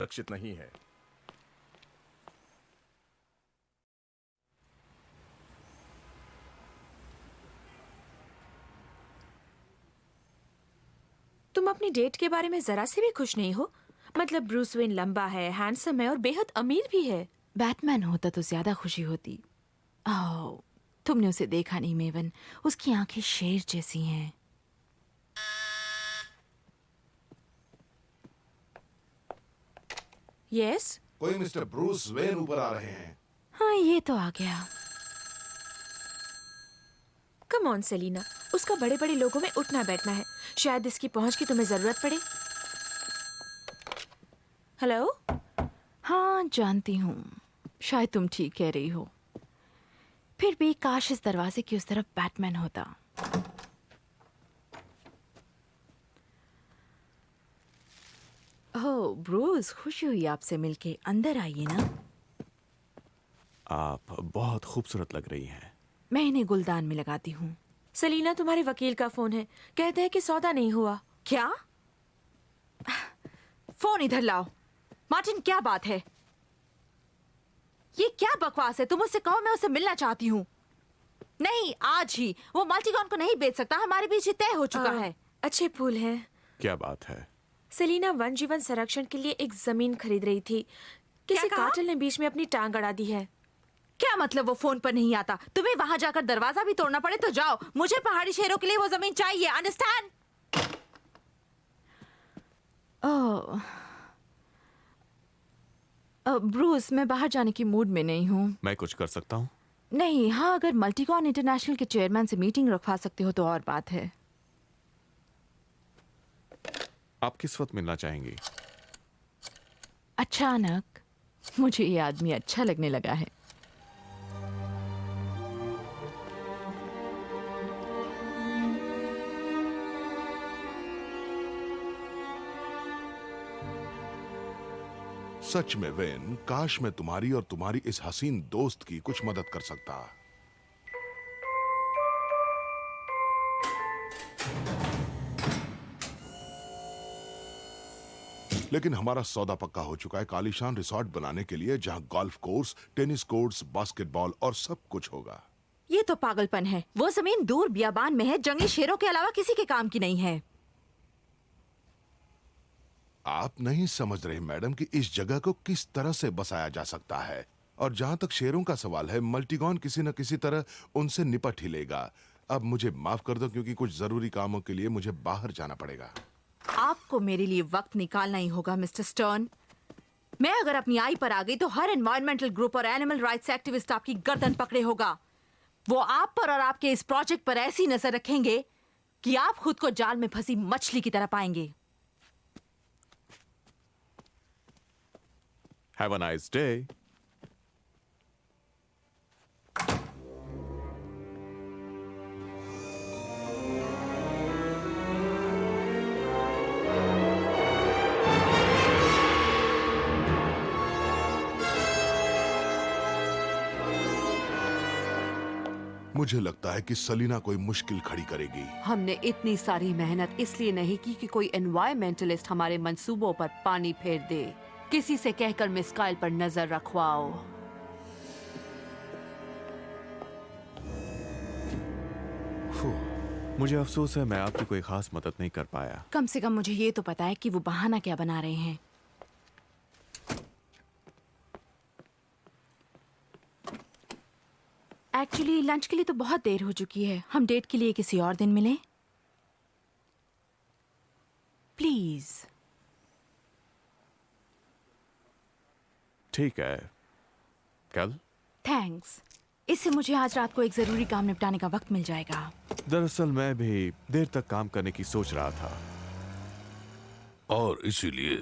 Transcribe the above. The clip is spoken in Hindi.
सुरक्षित नहीं है। तुम अपनी डेट के बारे में जरा से भी खुश नहीं हो? मतलब ब्रूस वेन लंबा है, हैंडसम है और बेहद अमीर भी है। बैटमैन होता तो ज्यादा खुशी होती। ओह, तुमने उसे देखा नहीं मेवन, उसकी आंखें शेर जैसी हैं। यस? कोई मिस्टर ब्रूस वेन ऊपर आ रहे हैं। हाँ, ये तो आ गया। कम ऑन सेलिना, उसका बड़े बड़े लोगों में उठना बैठना है। शायद इसकी पहुंच की तुम्हें जरूरत पड़े। हेलो? हाँ, जानती हूँ, शायद तुम ठीक कह रही हो। फिर भी काश इस दरवाजे की उस तरफ बैटमैन होता। ओह ब्रूस, खुशी हुई आपसे मिलके। अंदर आइए ना। आप बहुत खूबसूरत लग रही हैं। मैं इन्हें गुलदान में लगाती हूँ। सेलिना, तुम्हारे वकील का फोन है, कहते हैं कि सौदा नहीं हुआ। क्या? फोन इधर लाओ। मार्टिन, क्या बात है? ये क्या बकवास है? तुम उससे कहो मैं उससे मिलना चाहती हूँ। नहीं, आज ही। वो मल्टीगॉन को नहीं बेच सकता, हमारे बीच ही तय हो चुका है। अच्छे फूल हैं। क्या बात है? सेलिना वन जीवन संरक्षण के लिए एक जमीन खरीद रही थी। किसी कहा? कातिल ने बीच में अपनी टांग अड़ा दी है। क्या मतलब वो फोन पर नहीं आता? तुम्हें वहां जाकर दरवाजा भी तोड़ना पड़े तो जाओ। मुझे पहाड़ी शेरों के लिए वो जमीन चाहिए, अंडरस्टैंड? ब्रूस, मैं बाहर जाने की मूड में नहीं हूँ। मैं कुछ कर सकता हूँ? नहीं, हाँ, अगर मल्टीकॉन इंटरनेशनल के चेयरमैन से मीटिंग रखवा सकते हो तो और बात है। आप किस वक्त मिलना चाहेंगी? अचानक मुझे ये आदमी अच्छा लगने लगा है। सच में वेन, काश मैं तुम्हारी और तुम्हारी इस हसीन दोस्त की कुछ मदद कर सकता। लेकिन हमारा सौदा पक्का हो चुका है कालीशान रिसोर्ट बनाने के लिए, जहां golf course, tennis courts, basketball और सब कुछ होगा। ये तो पागलपन है। वो जमीन दूर बियाबान में है, जंगली शेरों के अलावा किसी के काम की नहीं है। आप नहीं समझ रहे मैडम कि इस जगह को किस तरह से बसाया जा सकता है। और जहां तक शेरों का सवाल है, मल्टीगॉन किसी न किसी तरह उनसे निपट ही लेगा। अब मुझे माफ कर दो क्योंकि कुछ जरूरी कामों के लिए मुझे बाहर जाना पड़ेगा। आपको मेरे लिए वक्त निकालना ही होगा मिस्टर स्टर्न। मैं अगर अपनी आई पर आ गई तो हर एनवायरमेंटल ग्रुप और एनिमल राइट्स एक्टिविस्ट आपकी गर्दन पकड़े होगा। वो आप पर और आपके इस प्रोजेक्ट पर ऐसी नजर रखेंगे कि आप खुद को जाल में फंसी मछली की तरह पाएंगे। Have a nice day. मुझे लगता है कि सलीना कोई मुश्किल खड़ी करेगी। हमने इतनी सारी मेहनत इसलिए नहीं की कि कोई एनवायरमेंटलिस्ट हमारे मंसूबों पर पानी फेर दे। किसी से कहकर मिस काइल पर नजर रखवाओ। मुझे अफसोस है मैं आपकी कोई खास मदद नहीं कर पाया। कम से कम मुझे ये तो पता है कि वो बहाना क्या बना रहे हैं। एक्चुअली लंच के लिए तो बहुत देर हो चुकी है। हम डेट के लिए किसी और दिन मिलें प्लीज। ठीक है, कल? थैंक्स। इससे मुझे आज रात को एक जरूरी काम निपटाने का वक्त मिल जाएगा। दरअसल मैं भी देर तक काम करने की सोच रहा था और इसीलिए